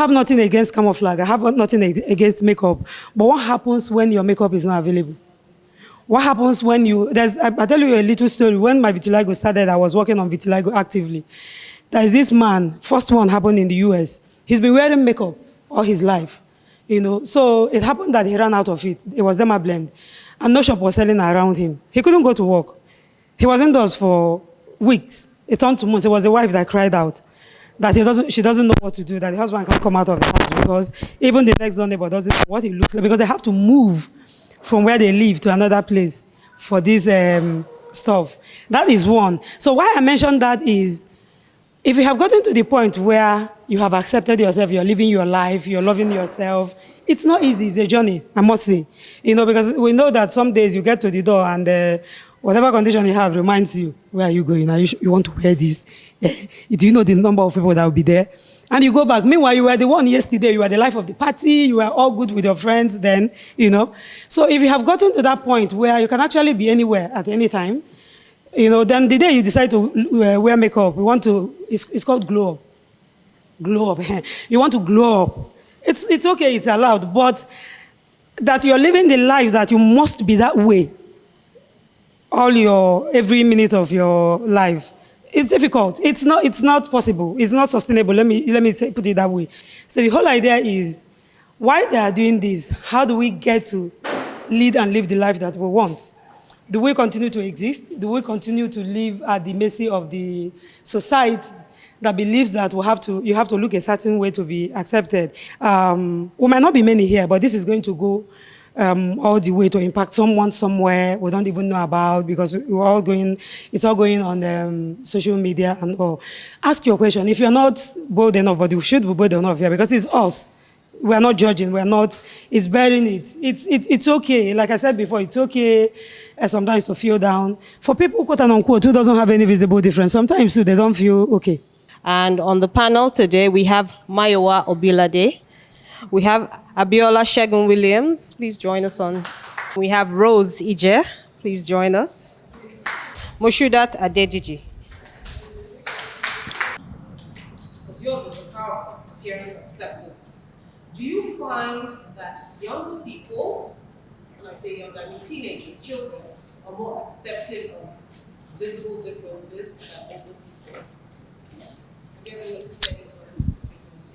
have nothing against camouflage. I have nothing against makeup. But what happens when your makeup is not available? What happens when I'll tell you a little story. When my vitiligo started, I was working on vitiligo actively. There's this man, first one happened in the US. He's been wearing makeup all his life, So it happened that he ran out of it. It was Derma Blend. And no shop was selling around him. He couldn't go to work. He was indoors for weeks. It turned to months. It was the wife that cried out that she doesn't know what to do, that the husband can't come out of the house because even the next door neighbor doesn't know what he looks like, because they have to move from where they live to another place for this stuff. That is one. So why I mentioned that is, if you have gotten to the point where you have accepted yourself, you're living your life, you're loving yourself, it's not easy, it's a journey, I must say. Because we know that some days you get to the door and whatever condition you have reminds you, where are you going? You want to wear this? Do you know the number of people that will be there? And you go back. Meanwhile, you were the one yesterday, you were the life of the party, you were all good with your friends then, So if you have gotten to that point where you can actually be anywhere at any time, then the day you decide to wear makeup, it's called glow up. Glow up. You want to glow up. It's okay, it's allowed, but that you're living the life that you must be that way every minute of your life. It's difficult. It's not possible. It's not sustainable. Let me put it that way. So the whole idea is, while they are doing this, how do we get to lead and live the life that we want? Do we continue to exist? Do we continue to live at the mercy of the society that believes that you have to look a certain way to be accepted? We might not be many here, but this is going to go all the way to impact someone somewhere we don't even know about, because it's all going on social media and all. Ask your question. If you're not bold enough, but you should be bold enough here, because it's us. We are not judging. It's bearing it. It's okay. Like I said before, it's okay sometimes to feel down. For people, quote and unquote, who doesn't have any visible difference, sometimes too, they don't feel okay. And on the panel today, we have Mayowa Obilade. We have Abiola Shegun Williams. Please join us on. We have Rose Ije. Please join us. Moshudat Adejiji. Do you find that younger people, when I say younger, I mean teenagers, children, are more accepting of visible differences than older people? Have you ever looked to say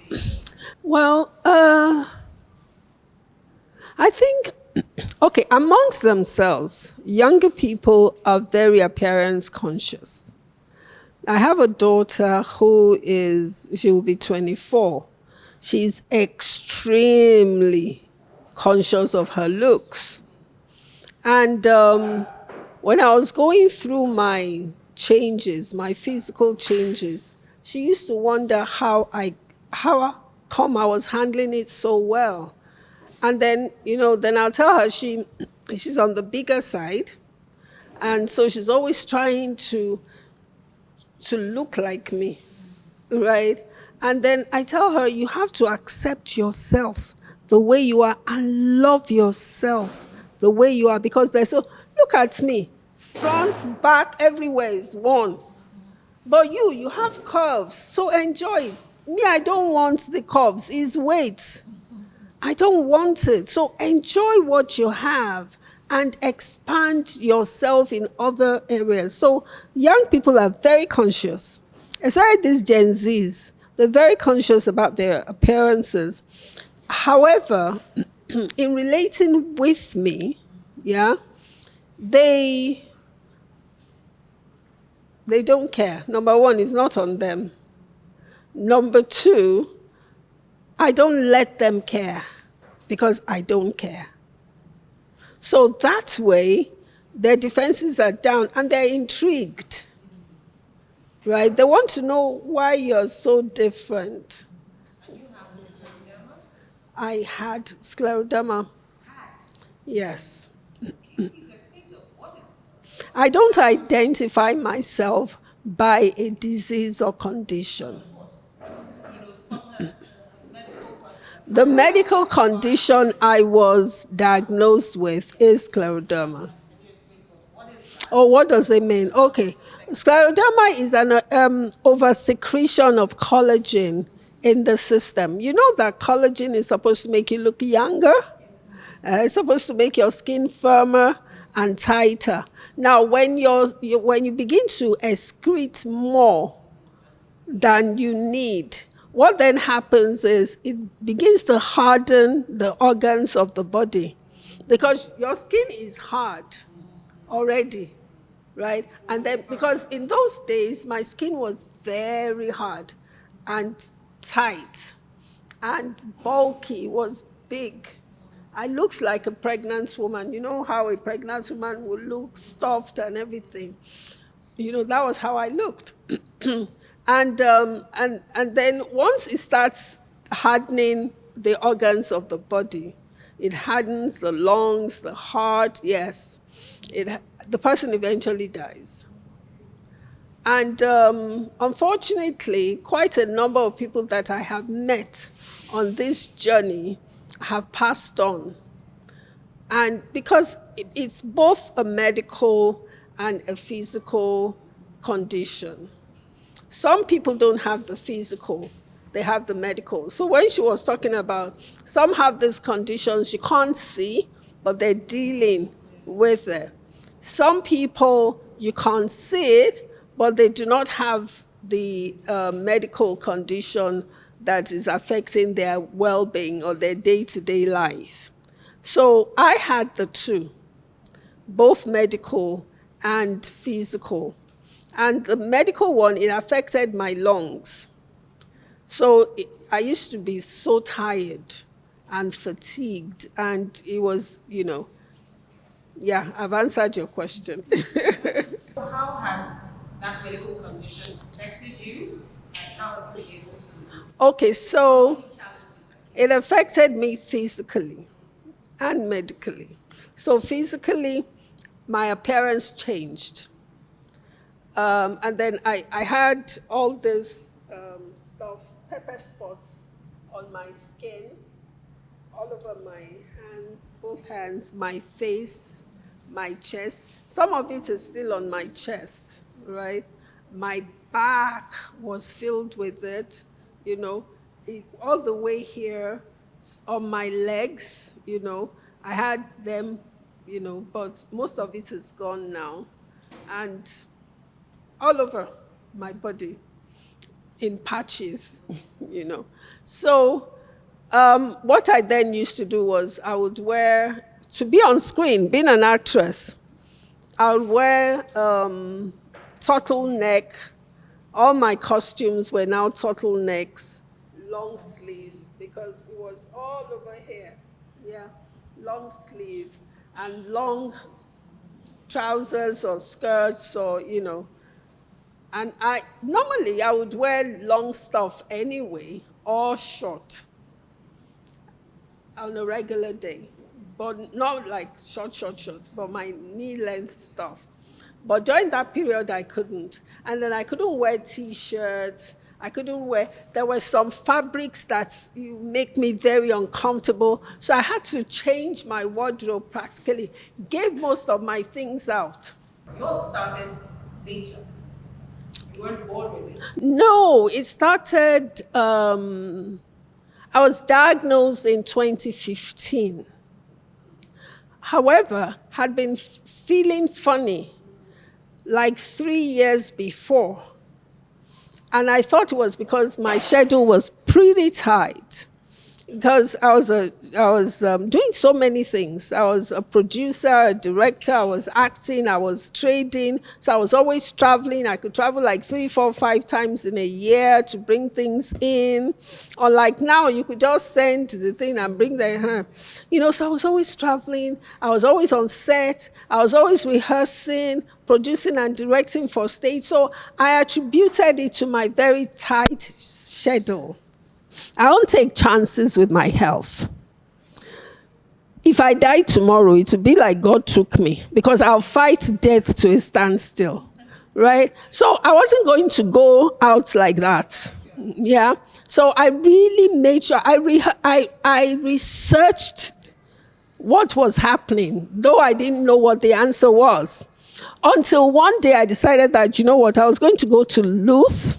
this one? Well, I think, okay, amongst themselves, younger people are very appearance conscious. I have a daughter she will be 24. She's extremely conscious of her looks. And when I was going through my changes, my physical changes, she used to wonder how come I was handling it so well. And then, then I'll tell her she's on the bigger side. And so she's always trying to look like me, right? And then I tell her, you have to accept yourself the way you are and love yourself the way you are, because look at me, front, back, everywhere is one. But you have curves, so enjoy it. Me, I don't want the curves, it's weight. I don't want it. So enjoy what you have and expand yourself in other areas. So young people are very conscious, especially these Gen Zs. They're very conscious about their appearances. However, in relating with me, they don't care. Number one, it's not on them. Number two, I don't let them care because I don't care. So that way, their defenses are down and they're intrigued. Right? They want to know why you're so different. And you have scleroderma? I had scleroderma. Yes. Please explain to us, what is... I don't identify myself by a disease or condition. The medical condition I was diagnosed with is scleroderma. Oh, what does it mean? Okay. Scleroderma is an oversecretion of collagen in the system. You know that collagen is supposed to make you look younger? It's supposed to make your skin firmer and tighter. Now, when you begin to excrete more than you need, what then happens is it begins to harden the organs of the body, because your skin is hard already, right? And then, because in those days, my skin was very hard and tight and bulky, was big. I looked like a pregnant woman. You know how a pregnant woman will look, stuffed and everything. You know, that was how I looked. And then once it starts hardening the organs of the body, it hardens the lungs, the heart, yes. The person eventually dies. And unfortunately, quite a number of people that I have met on this journey have passed on. And because it's both a medical and a physical condition. Some people don't have the physical, they have the medical. So when she was talking about, some have these conditions you can't see, but they're dealing with it. Some people, you can't see it, but they do not have the medical condition that is affecting their well-being or their day-to-day life. So I had the two, both medical and physical. And the medical one, it affected my lungs. So I used to be so tired and fatigued, and it was, yeah, I've answered your question. How has that medical condition affected you, and how have you been able to? Okay, so it affected me physically and medically. So physically, my appearance changed. And then I had all this stuff, pepper spots on my skin, all over my hands, both hands, my face, my chest. Some of it is still on my chest, right? My back was filled with it, all the way here on my legs, I had them, but most of it is gone now. And all over my body in patches, So what I then used to do was I would wear, to be on screen, being an actress, I would wear turtleneck. All my costumes were now turtlenecks, long sleeves, because it was all over here. Yeah, long sleeve and long trousers or skirts or, And normally I would wear long stuff anyway, or short on a regular day, but not like short, but my knee length stuff. But during that period, I couldn't. And then I couldn't wear T-shirts. There were some fabrics that make me very uncomfortable. So I had to change my wardrobe practically, gave most of my things out. Yours started later. You weren't born with it. No, it started, I was diagnosed in 2015. However, had been feeling funny like 3 years before. And I thought it was because my schedule was pretty tight, because I was doing so many things. I was a producer, a director, I was acting, I was trading, so I was always traveling. I could travel like 3, 4, 5 times in a year to bring things in. Unlike now, you could just send the thing and bring the, so I was always traveling, I was always on set, I was always rehearsing, producing and directing for stage. So I attributed it to my very tight schedule. I don't take chances with my health. If I die tomorrow, it will be like God took me, because I'll fight death to a standstill, right? So I wasn't going to go out like that, yeah? So I really made sure, I researched what was happening, though I didn't know what the answer was. Until one day I decided that, I was going to go to Luth,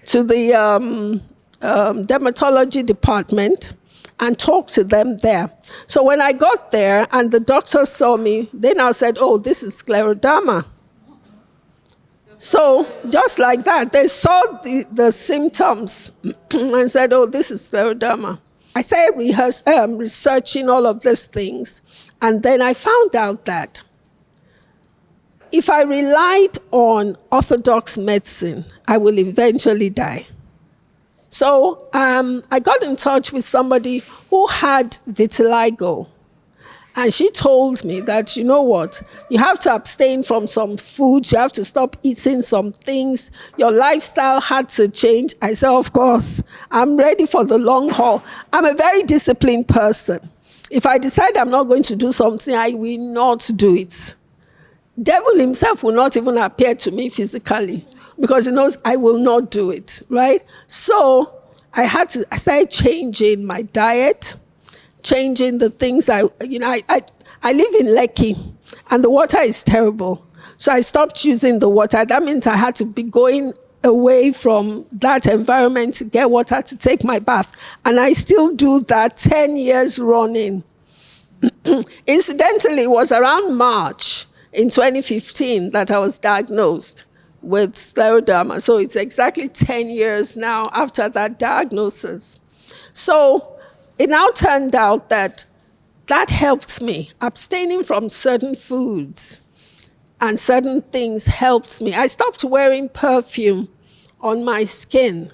to the dermatology department and talked to them there. So when I got there and the doctor saw me, they now said, oh, this is scleroderma. So just like that, they saw the symptoms and said, oh, this is scleroderma. I started researching all of these things, and then I found out that if I relied on orthodox medicine, I will eventually die. So I got in touch with somebody who had vitiligo. And she told me that, you know what, you have to abstain from some foods, you have to stop eating some things, your lifestyle had to change. I said, of course, I'm ready for the long haul. I'm a very disciplined person. If I decide I'm not going to do something, I will not do it. Devil himself will not even appear to me physically because he knows I will not do it, right? So I started changing my diet, changing the things I live in Lekki and the water is terrible. So I stopped using the water. That means I had to be going away from that environment to get water to take my bath. And I still do that 10 years running. Incidentally, it was around March in 2015 that I was diagnosed with scleroderma. So it's exactly 10 years now after that diagnosis. So it now turned out that helped me. Abstaining from certain foods and certain things helped me. I stopped wearing perfume on my skin,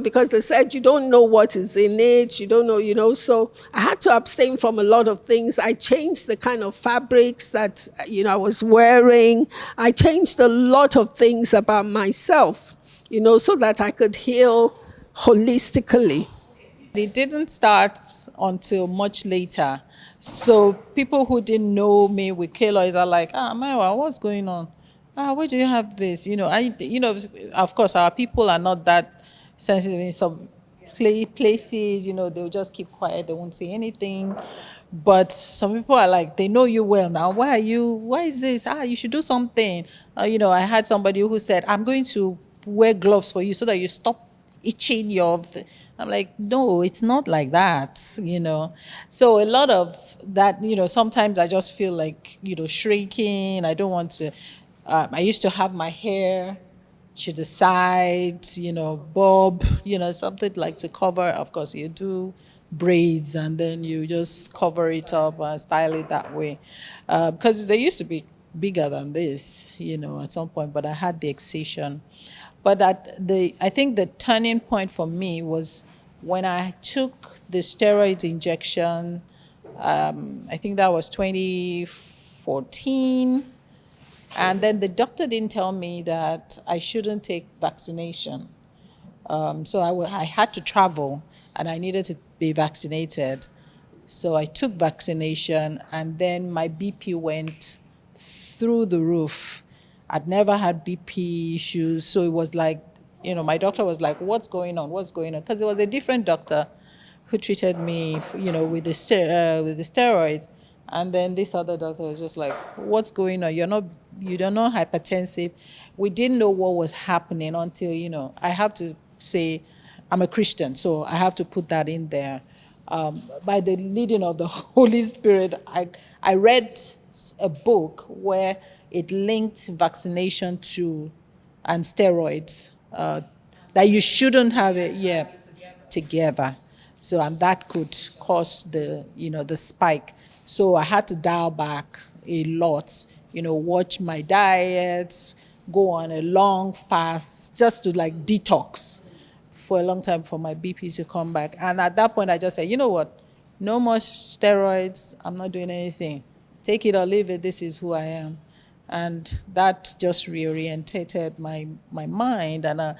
because they said you don't know what is in it, you don't know, so I had to abstain from a lot of things. I changed the kind of fabrics that, I was wearing. I changed a lot of things about myself, so that I could heal holistically. It didn't start until much later. So people who didn't know me with keloids are like, Maiwa, what's going on? Where do you have this? Of course, our people are not that sensitive in some places, they'll just keep quiet, they won't say anything. But some people are like, they know you well now. Why is this? You should do something. I had somebody who said, I'm going to wear gloves for you so that you stop itching your... I'm like, no, it's not like that, So a lot of that, sometimes I just feel like, shrinking. I don't want to... I used to have my hair to the side, bob, something like to cover. Of course, you do braids and then you just cover it up and style it that way. Because they used to be bigger than this, at some point, but I had the excision. But I think the turning point for me was when I took the steroid injection. I think that was 2014. And then the doctor didn't tell me that I shouldn't take vaccination. So I had to travel and I needed to be vaccinated. So I took vaccination and then my BP went through the roof. I'd never had BP issues. So it was like, my doctor was like, what's going on? Because it was a different doctor who treated me, with the steroids. And then this other doctor was just like, what's going on? You're not hypertensive. We didn't know what was happening until, I have to say, I'm a Christian, so I have to put that in there. By the leading of the Holy Spirit, I read a book where it linked vaccination to and steroids, that you shouldn't have it together. So, and that could cause the spike. So I had to dial back a lot, watch my diet, go on a long fast, just to like detox for a long time for my BP to come back. And at that point, I just said, you know what? No more steroids. I'm not doing anything. Take it or leave it. This is who I am. And that just reorientated my mind, and I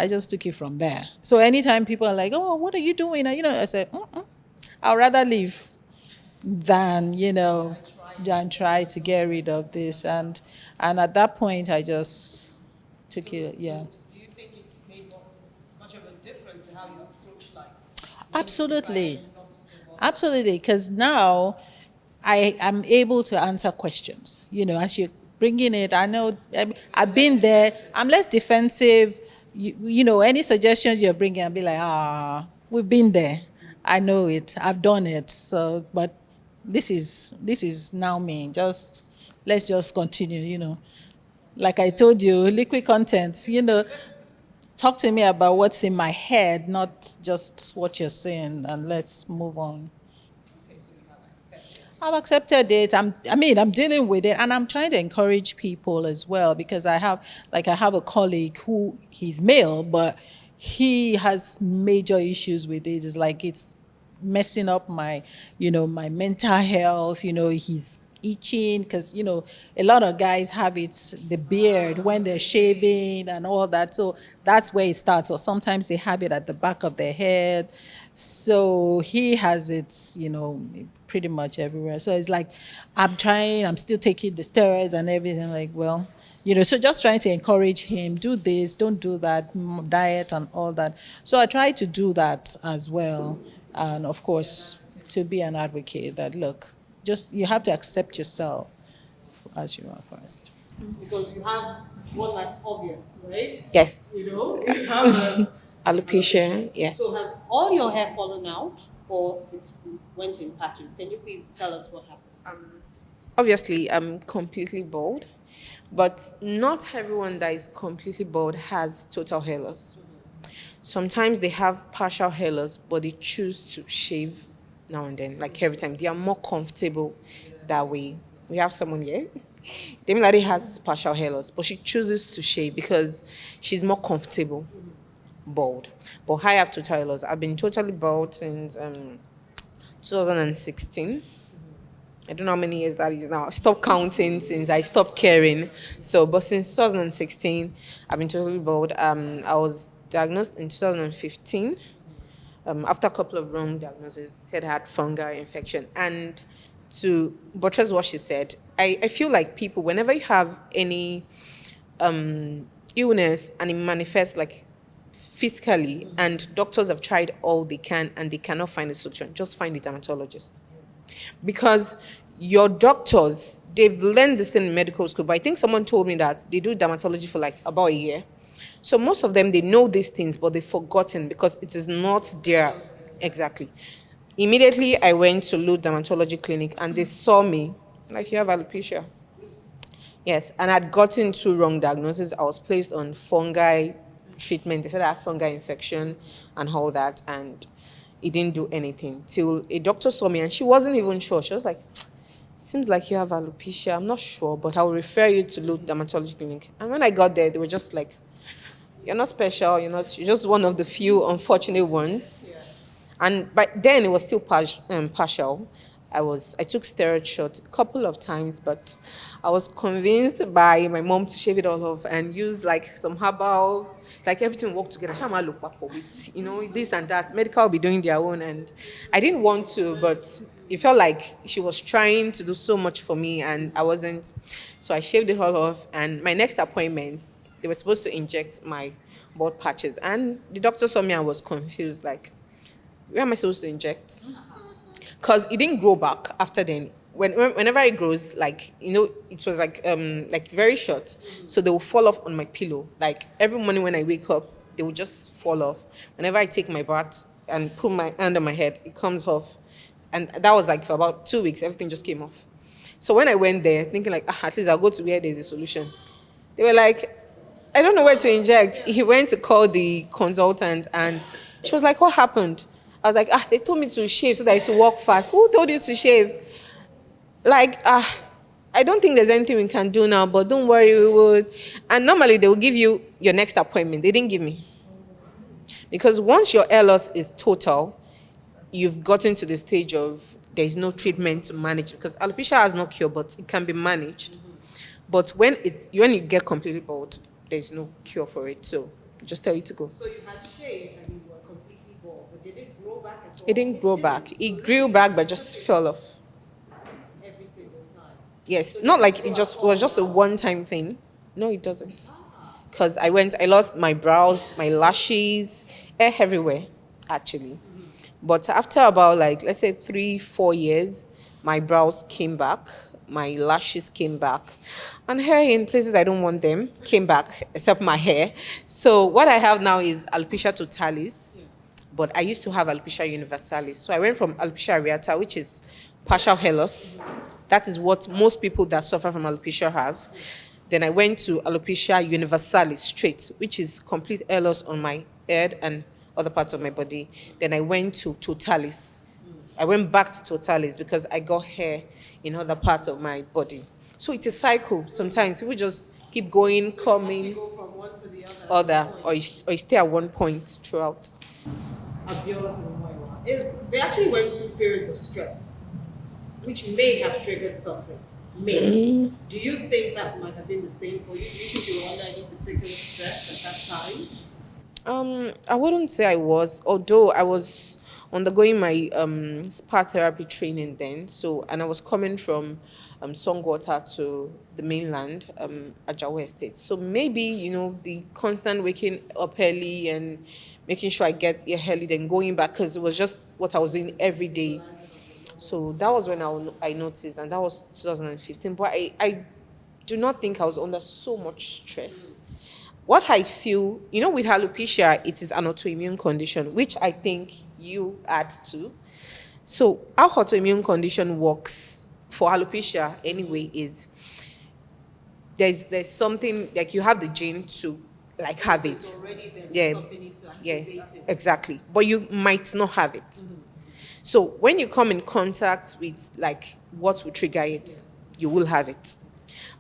just took it from there. So anytime people are like, oh, what are you doing? I said, I'd rather leave than, than try to get rid of this. And at that point, I just took it, Do you think it made much of a difference in how you approach life? Absolutely. Absolutely, because now I am able to answer questions. As you're bringing it, I know I've been there. I'm less defensive. you know, any suggestions you're bringing, I'll be like, we've been there. I know it. I've done it. So, but this is now me. Let's just continue, you know. Like I told you, liquid content, you know, talk to me about what's in my head, not just what you're saying, and let's move on. I've accepted it. I'm dealing with it, and I'm trying to encourage people as well, because I have a colleague who he's male, but he has major issues with it. It's like it's messing up my, you know, my mental health. You know, he's itching because, you know, a lot of guys have it, the beard when they're shaving and all that. So that's where it starts. Or sometimes they have it at the back of their head. So he has it, you know, pretty much everywhere. So it's like, I'm still taking the steroids and everything. Like, well, you know, so just trying to encourage him, do this, don't do that, diet and all that. So I try to do that as well. And of course, to be an advocate that, look, just you have to accept yourself as you are first. Because you have one that's obvious, right? Yes. You know, you have Alopecia, yes. So has all your hair fallen out, or it went in patches? Can you please tell us what happened? Obviously, I'm completely bald, but not everyone that is completely bald has total hair loss. Sometimes they have partial hair loss, but they choose to shave now and then, like every time. They are more comfortable that way. We have someone here. Demi Lady has partial hair loss, but she chooses to shave because she's more comfortable bald. But I have total hair loss. I've been totally bald since 2016. I don't know how many years that is now. I stopped counting since I stopped caring. So, but since 2016, I've been totally bald. I was diagnosed in 2015. After a couple of wrong diagnoses, said I had fungal infection. And to buttress what she said, I feel like people, whenever you have any illness and it manifests like physically, and doctors have tried all they can and they cannot find a solution, just find a dermatologist. Because your doctors, they've learned this thing in medical school, but I think someone told me that they do dermatology for like about a year. So most of them, they know these things, but they've forgotten because it is not there. Exactly. Immediately, I went to Lou Dermatology Clinic and they saw me, like, you have alopecia. Yes, and I'd gotten two wrong diagnoses. I was placed on fungi treatment. They said I had fungal infection and all that, and it didn't do anything till a doctor saw me and she wasn't even sure. She was like, seems like you have alopecia. I'm not sure, but I'll refer you to Lou Dermatology Clinic. And when I got there, they were just like, you're not special, you're just one of the few unfortunate ones. Yeah. And by then it was still partial. I took steroid shots a couple of times, but I was convinced by my mom to shave it all off and use like some herbal, like everything worked together. Shama look back with, this and that. Medical will be doing their own, and I didn't want to, but it felt like she was trying to do so much for me, and I wasn't. So I shaved it all off, and my next appointment, they were supposed to inject my bald patches, and the doctor saw me and was confused, like, where am I supposed to inject? Because it didn't grow back after then. Whenever it grows, like, it was like very short. So they will fall off on my pillow. Like every morning when I wake up, they will just fall off. Whenever I take my bath and put my hand on my head, it comes off. And that was like for about 2 weeks, everything just came off. So when I went there, thinking like, at least I'll go to where there's a solution. They were like, I don't know where to inject. He went to call the consultant and she was like, what happened? I was like, they told me to shave so that it will work fast. Who told you to shave? Like, I don't think there's anything we can do now, but don't worry, we would. And normally they will give you your next appointment. They didn't give me. Because once your hair loss is total, you've gotten to the stage of there's no treatment to manage. Because alopecia has no cure, but it can be managed. But when you get completely bald, there's no cure for it. So just tell you to go. So you had shaved and you were completely bald, but did it grow back at all? It didn't grow back. It grew back, but just fell off. Every single time? Yes, So not like it was just a one-time thing. No, it doesn't. Because I lost my brows, my lashes, hair everywhere, actually. But after about, like, let's say 3-4 years, my brows came back. my lashes came back, and hair in places I don't want them came back, except my hair. So what I have now is alopecia totalis, but I used to have alopecia universalis. So I went from alopecia areata, which is partial hair loss. That is what most people that suffer from alopecia have. Then I went to alopecia universalis straight, which is complete hair loss on my head and other parts of my body. Then I went to totalis. I went back to totalis because I got hair in other parts of my body. So it's a cycle. Sometimes people just keep going, coming, Go from one to the other, or you stay at one point throughout. Abiola and Moiwa is they actually went through periods of stress, which may have triggered something. May. Do you think that might have been the same for you? Do you think you were under any particular stress at that time? I wouldn't say I was, although I was undergoing my spa therapy training then. So, and I was coming from Songwater to the mainland, Ajawa Estate. So maybe, the constant waking up early and making sure I get here early, then going back, because it was just what I was doing every day. So that was when I noticed, and that was 2015. But I do not think I was under so much stress. What I feel, with alopecia, it is an autoimmune condition, which I think you add to. So how autoimmune condition works for alopecia anyway is there's something like you have the gene to like have it. It's already there. Yeah, Something needs to yeah, activate it. exactly. But you might not have it. So when you come in contact with like what will trigger it, you will have it.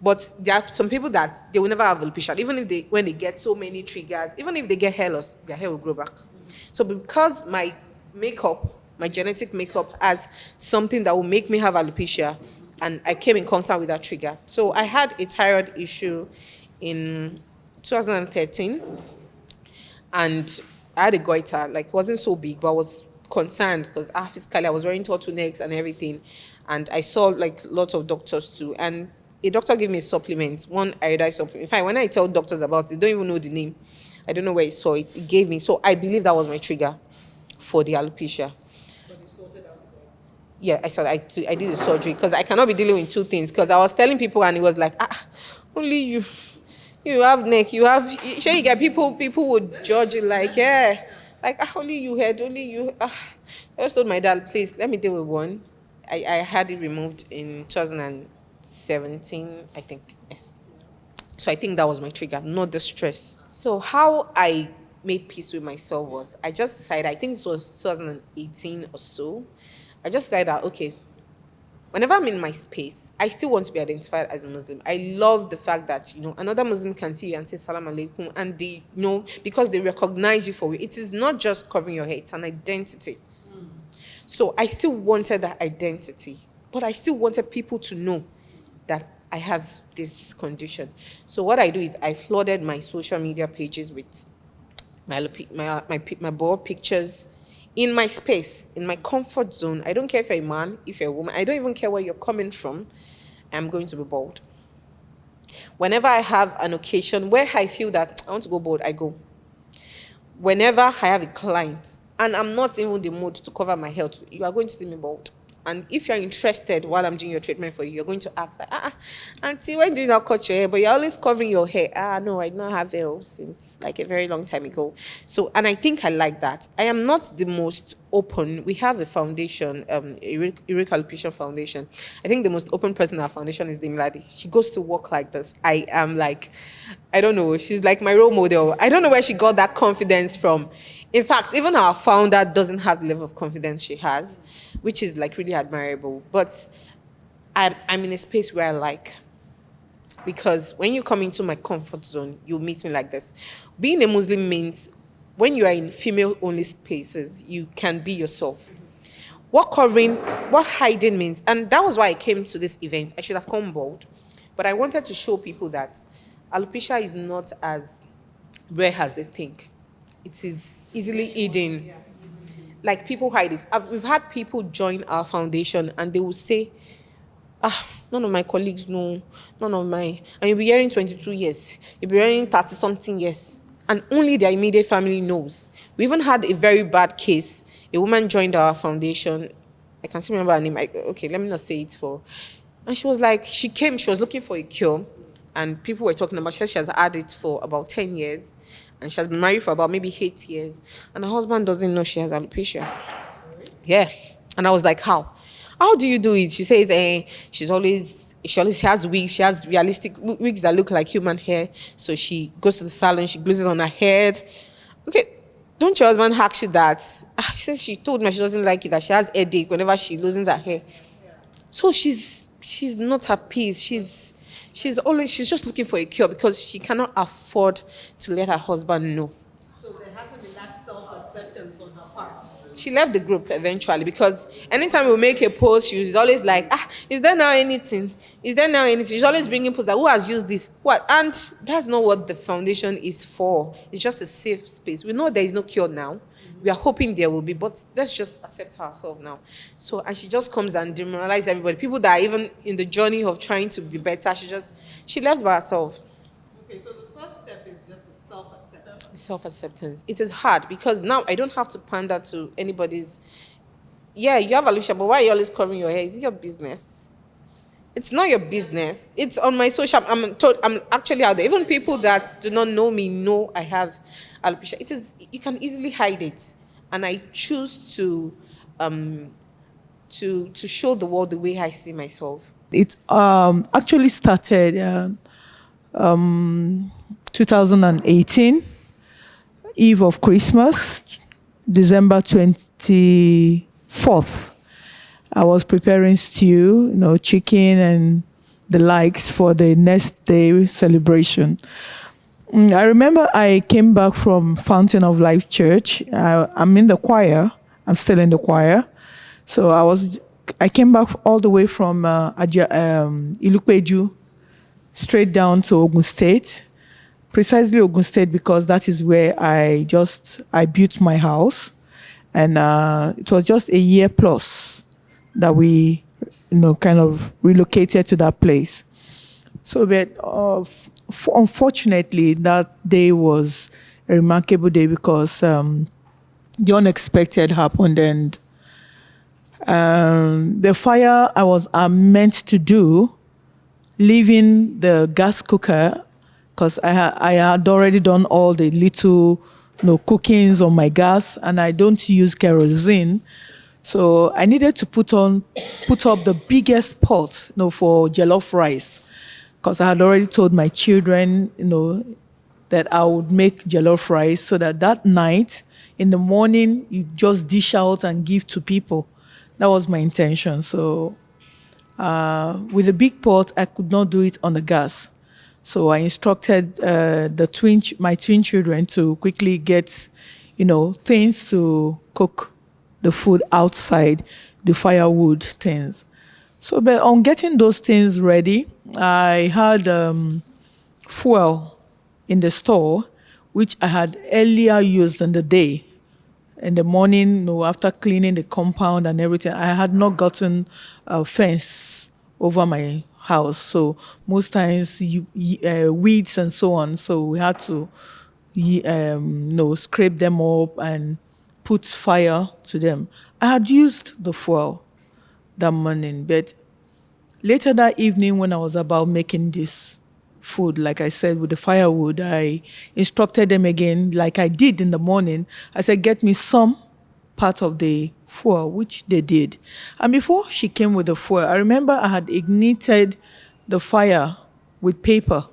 But there are some people that they will never have alopecia, even if when they get so many triggers, even if they get hair loss, their hair will grow back. So because my genetic makeup has something that will make me have alopecia, and I came in contact with that trigger. So I had a thyroid issue in 2013, and I had a goiter, like it wasn't so big, but I was concerned because physically I was wearing turtlenecks and everything, and I saw like lots of doctors too, and a doctor gave me a supplement, one iodized supplement. In fact, when I tell doctors about it, they don't even know the name. I don't know where he saw it. He gave me. So I believe that was my trigger for the alopecia. But you sorted out the goiter. Yeah, I did the surgery because I cannot be dealing with two things. Because I was telling people and it was like, only you have neck, you have. Sure, you get people would judge it like, yeah, like only you had, only you. I just told my dad, please let me deal with one. I had it removed in 2017, I think. Yes. So I think that was my trigger, not the stress. So how I made peace with myself was I just decided, I think this was 2018 or so. I just decided that, okay, whenever I'm in my space, I still want to be identified as a Muslim. I love the fact that, another Muslim can see you and say salam alaikum, and they, because they recognize you for it. It is not just covering your hair, it's an identity. So I still wanted that identity, but I still wanted people to know that I have this condition. So what I do is I flooded my social media pages with my board pictures in my space, in my comfort zone. I don't care if you're a man, if you're a woman. I don't even care where you're coming from. I'm going to be bald. Whenever I have an occasion where I feel that I want to go bald, I go. Whenever I have a client and I'm not even in the mood to cover my health, you are going to see me bald. And if you're interested while I'm doing your treatment for you, you're going to ask like, auntie, when do you not cut your hair? But you're always covering your hair. No, I don't have hair since like a very long time ago. So, and I think I like that. I am not the most open. We have a foundation, Eric Alopecia Foundation. I think the most open person in our foundation is Demilade. She goes to work like this. I am like, I don't know. She's like my role model. I don't know where she got that confidence from. In fact, even our founder doesn't have the level of confidence she has, which is like really admirable. But I'm in a space where I like, because when you come into my comfort zone, you meet me like this. Being a Muslim means when you are in female-only spaces, you can be yourself. What covering, what hiding means, and that was why I came to this event. I should have come bald, but I wanted to show people that alopecia is not as rare as they think. It is easily hidden. Like people hide it. We've had people join our foundation and they will say, none of my colleagues know, and you'll be hearing 22 years, you'll be hearing 30-something years, and only their immediate family knows. We even had a very bad case. A woman joined our foundation. I can't remember her name. Okay, let me not say it for. And she was like, she was looking for a cure. And people were talking about, she said she has had it for about 10 years. And she has been married for about maybe 8 years. And her husband doesn't know she has alopecia. Yeah. And I was like, how? How do you do it? She says, she always has wigs. She has realistic wigs that look like human hair. So she goes to the salon, she glues it on her head. Okay, don't your husband ask you that? She says she told me she doesn't like it, that she has headache whenever she loses her hair. So she's not at peace. She's just looking for a cure because she cannot afford to let her husband know. So there hasn't been that self-acceptance on her part. She left the group eventually because anytime we make a post, she's always like, is there now anything? Is there now anything? She's always bringing posts like, who has used this? What? And that's not what the foundation is for. It's just a safe space. We know there is no cure now. We are hoping there will be, but let's just accept ourselves now. So, and she just comes and demoralizes everybody. People that are even in the journey of trying to be better, she left by herself. Okay, so the first step is just a self-acceptance. Self-acceptance. It is hard because now I don't have to pander to anybody's. Yeah, you have alopecia, but why are you always covering your hair? Is it your business? It's not your business. It's on my social. I'm actually out there. Even people that do not know me know I have alopecia. It is. You can easily hide it, and I choose to show the world the way I see myself. It actually started 2018, eve of Christmas, December 24th. I was preparing stew, chicken and the likes for the next day celebration. I remember I came back from Fountain of Life Church. I'm in the choir. I'm still in the choir. So I came back all the way from Ilupeju straight down to Ogun State. Precisely Ogun State because that is where I built my house. And it was just a year plus that we, kind of relocated to that place. So, but unfortunately, that day was a remarkable day because the unexpected happened, and the fire I was meant to do, leaving the gas cooker, because I had already done all the little cookings on my gas, and I don't use kerosene. So I needed to put up the biggest pot, for jollof rice, because I had already told my children, that I would make jollof rice so that night, in the morning, you just dish out and give to people. That was my intention. So with a big pot, I could not do it on the gas. So I instructed my twin children to quickly get, things to cook the food outside, the firewood things. So, but on getting those things ready, I had fuel in the store, which I had earlier used in the day. In the morning, after cleaning the compound and everything, I had not gotten a fence over my house. So most times, weeds and so on. So we had to, scrape them up and put fire to them. I had used the fuel that morning, but later that evening when I was about making this food, like I said, with the firewood, I instructed them again, like I did in the morning. I said, get me some part of the fuel, which they did. And before she came with the fuel, I remember I had ignited the fire with paper,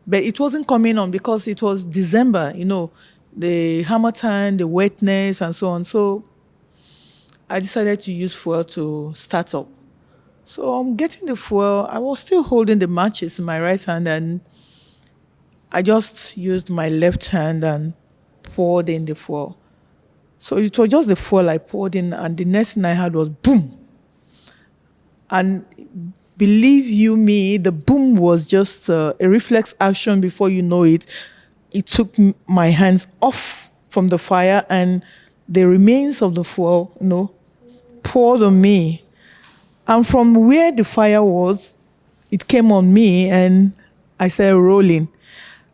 but it wasn't coming on because it was December, the harmattan, the wetness, and so on. So I decided to use fuel to start up. So I'm getting the fuel. I was still holding the matches in my right hand, and I just used my left hand and poured in the fuel. So it was just the fuel I poured in, and the next thing I had was boom. And believe you me, the boom was just a reflex action before you know it. It took my hands off from the fire, and the remains of the fuel, poured on me. And from where the fire was, it came on me, and I started rolling.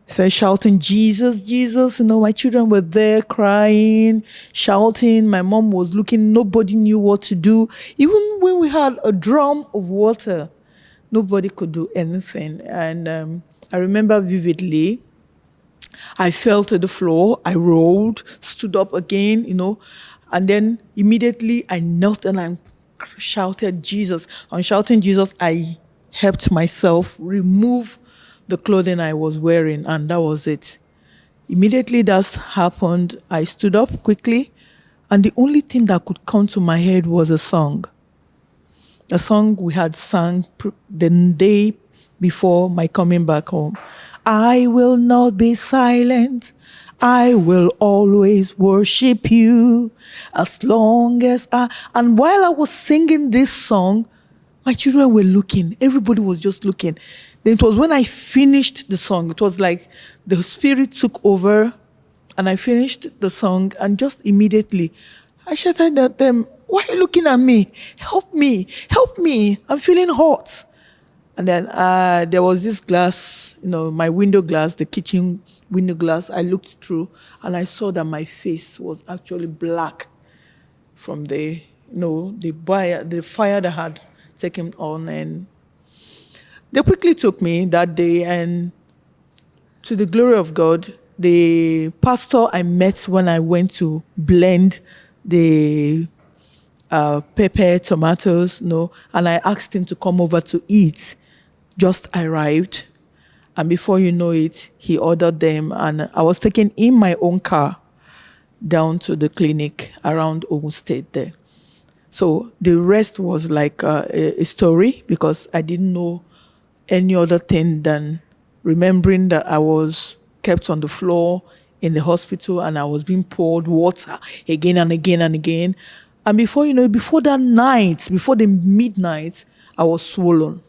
I started shouting, Jesus, Jesus. My children were there crying, shouting. My mom was looking. Nobody knew what to do. Even when we had a drum of water, Nobody could do anything. And I remember vividly, I fell to the floor, I rolled, stood up again, and then immediately I knelt and I shouted Jesus. On shouting Jesus, I helped myself remove the clothing I was wearing, and that was it. Immediately that happened, I stood up quickly, and the only thing that could come to my head was a song. A song we had sung the day before my coming back home. I will not be silent. I will always worship you as long as I. And while I was singing this song, my children were looking. Everybody was just looking. Then it was when I finished the song, it was like the Spirit took over and I finished the song, and just immediately I shouted at them, why are you looking at me? Help me, help me. I'm feeling hot. And then there was this glass, my window glass, the kitchen window glass. I looked through and I saw that my face was actually black from the fire that had taken on. And they quickly took me that day, and to the glory of God, the pastor I met when I went to blend the pepper, tomatoes, and I asked him to come over to eat, just arrived. And before you know it, he ordered them, and I was taken in my own car down to the clinic around Ogun State there. So the rest was like a story, because I didn't know any other thing than remembering that I was kept on the floor in the hospital and I was being poured water again and again and again. And before you know it, before the midnight, I was swollen.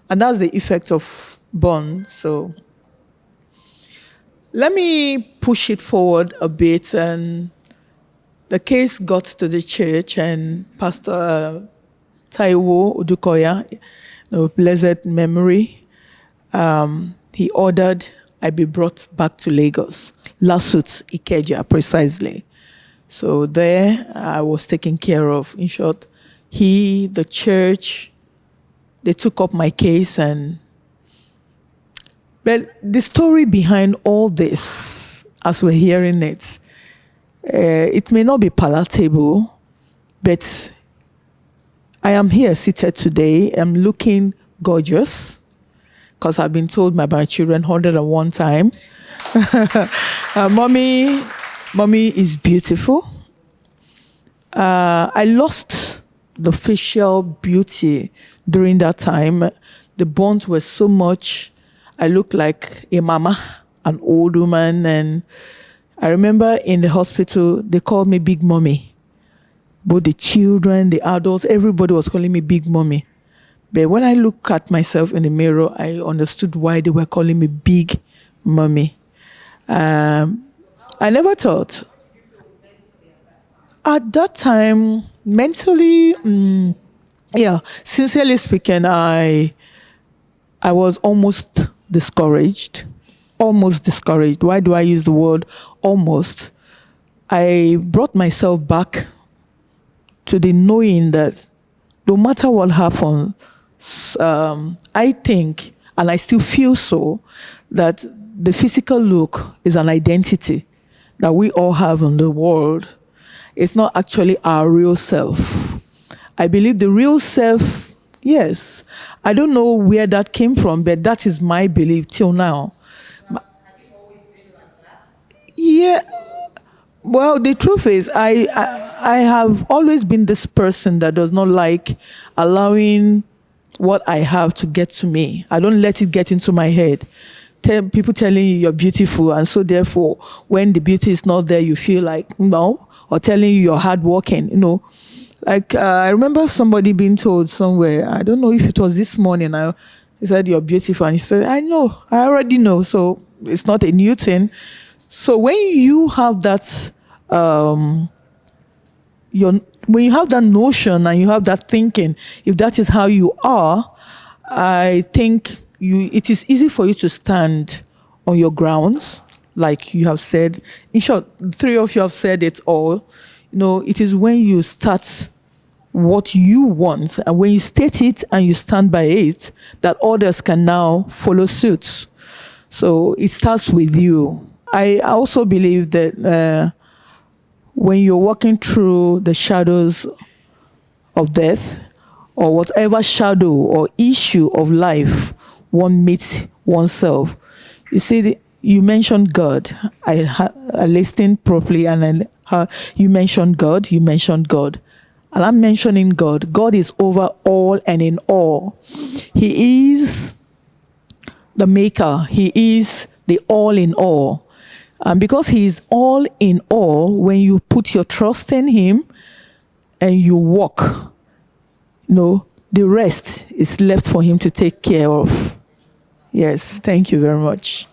And that's the effect of burn. So let me push it forward a bit. And the case got to the church, and Pastor Taiwo Udukoya, blessed memory, he ordered I be brought back to Lagos, Lasut, Ikeja, precisely. So there I was taken care of. In short, the church, they took up my case. But the story behind all this, as we're hearing it, it may not be palatable, but I am here seated today. I'm looking gorgeous, because I've been told by my children 101 times. Mommy is beautiful. I lost the facial beauty during that time. The bones were so much. I looked like a mama, an old woman. And I remember in the hospital, they called me Big Mommy. Both the children, the adults, everybody was calling me Big Mommy. But when I look at myself in the mirror, I understood why they were calling me Big Mommy. I never thought. At that time, mentally, sincerely speaking, I was almost discouraged. Almost discouraged. Why do I use the word almost? I brought myself back to the knowing that no matter what happens, I think, and I still feel so, that the physical look is an identity that we all have in the world. It's not actually our real self. I believe the real self, yes. I don't know where that came from, but that is my belief till now. Have you always been like that? Yeah. Well, the truth is, I have always been this person that does not like allowing what I have to get to me. I don't let it get into my head. People telling you you're beautiful, and so therefore, when the beauty is not there, you feel like no, or telling you you're hardworking. Like I remember somebody being told somewhere. I don't know if it was this morning. He said you're beautiful, and he said, "I know, I already know." So it's not a new thing. So when you have that, when you have that notion and you have that thinking, if that is how you are, I think it is easy for you to stand on your grounds, like you have said. In short, the three of you have said it all. It is when you start what you want, and when you state it and you stand by it, that others can now follow suit. So it starts with you. I also believe that when you're walking through the shadows of death, or whatever shadow or issue of life one meets oneself, you see, you mentioned God. I listened properly, and you mentioned God. And I'm mentioning God. God is over all and in all. He is the maker. He is the all in all. And because he is all in all, when you put your trust in him and you walk, the rest is left for him to take care of. Yes, thank you very much.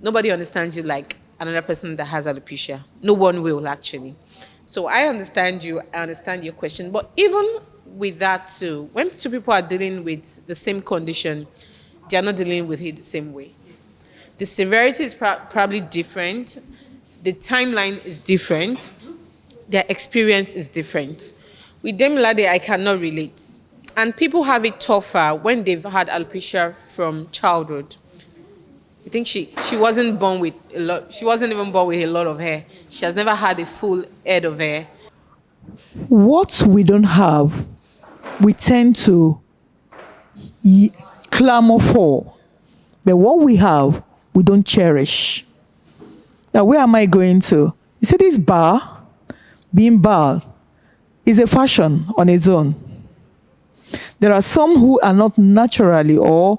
Nobody understands you like another person that has alopecia. No one will, actually. So I understand you. I understand your question. But even with that too, when two people are dealing with the same condition, they are not dealing with it the same way. The severity is probably different. The timeline is different. Their experience is different. With Demilade, I cannot relate. And people have it tougher when they've had alopecia from childhood. I think she wasn't born with a lot. She wasn't even born with a lot of hair. She has never had a full head of hair. What we don't have, we tend to clamor for. But what we have, we don't cherish. Now, where am I going to? You see, this bar, being bald, is a fashion on its own. There are some who are not naturally or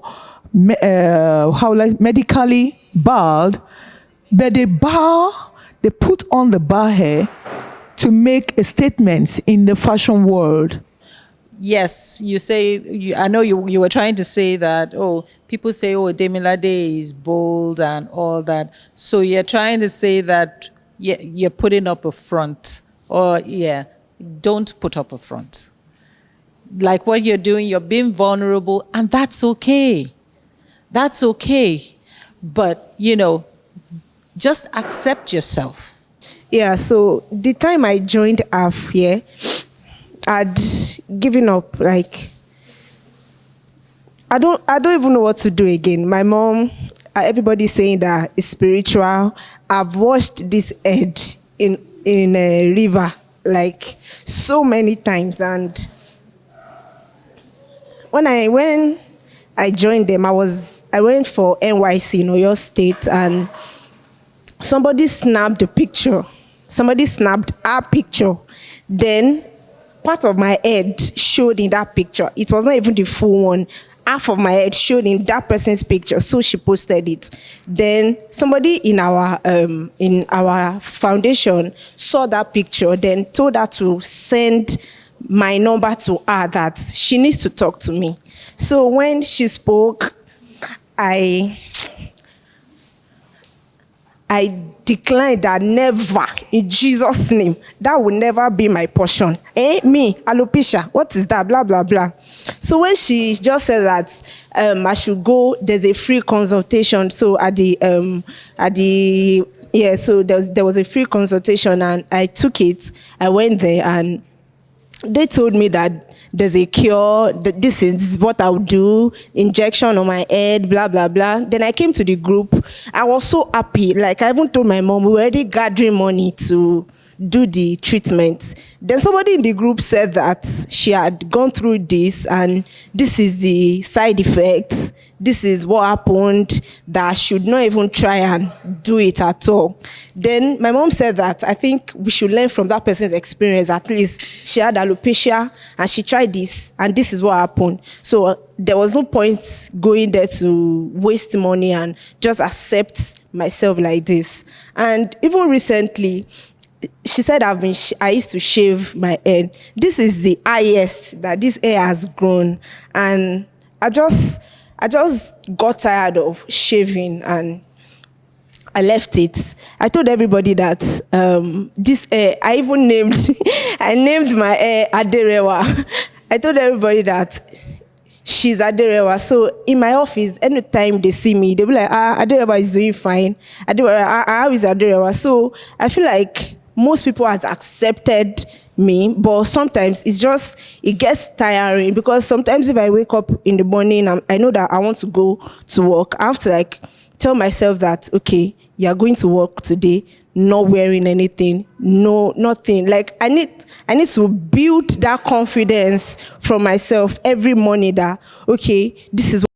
medically bald, but they put on the bar hair to make a statement in the fashion world. Yes, you say, I know you were trying to say that, people say, Demilade is bold and all that. So you're trying to say that you're putting up a front. Don't put up a front. Like what you're doing, you're being vulnerable, and that's okay. That's okay. But, just accept yourself. Yeah, so the time I joined AF here, I'd given up. Like, I don't even know what to do again. My mom, everybody's saying that it's spiritual. I've washed this head in a river like so many times, and when I joined them, I went for NYC in Oyo State, and somebody snapped a picture. Somebody snapped our picture. Then part of my head showed in that picture. It was not even the full one. Half of my head showed in that person's picture, so she posted it. Then somebody in our foundation saw that picture, then told her to send my number to her, that she needs to talk to me. So when she spoke, I declined that. Never, in Jesus' name, that will never be my portion. Me, alopecia, what is that? Blah, blah, blah. So when she just said that I should go, there's a free consultation. So so there was a free consultation, and I took it. I went there, and they told me that there's a cure, that this is what I would do, injection on my head, blah, blah, blah. Then I came to the group. I was so happy. Like, I even told my mom, we were already gathering money to do the treatment. Then somebody in the group said that she had gone through this, and this is the side effects. This is what happened, that I should not even try and do it at all. Then my mom said that I think we should learn from that person's experience. At least she had alopecia and she tried this, and this is what happened. So there was no point going there to waste money and just accept myself like this. And even recently, she said I used to shave my head. This is the highest that this hair has grown, and I just got tired of shaving, and I left it. I told everybody that this hair, I even named my hair Aderewa. I told everybody that she's Aderewa. So in my office, anytime they see me, they'll be like, Aderewa is doing fine. Aderewa, how is Aderewa? So I feel like most people have accepted me, but sometimes it gets tiring, because sometimes if I wake up in the morning, I know that I want to go to work. I have to like tell myself that, okay, you're going to work today, not wearing anything, no, nothing. Like I need to build that confidence from myself every morning that, okay, this is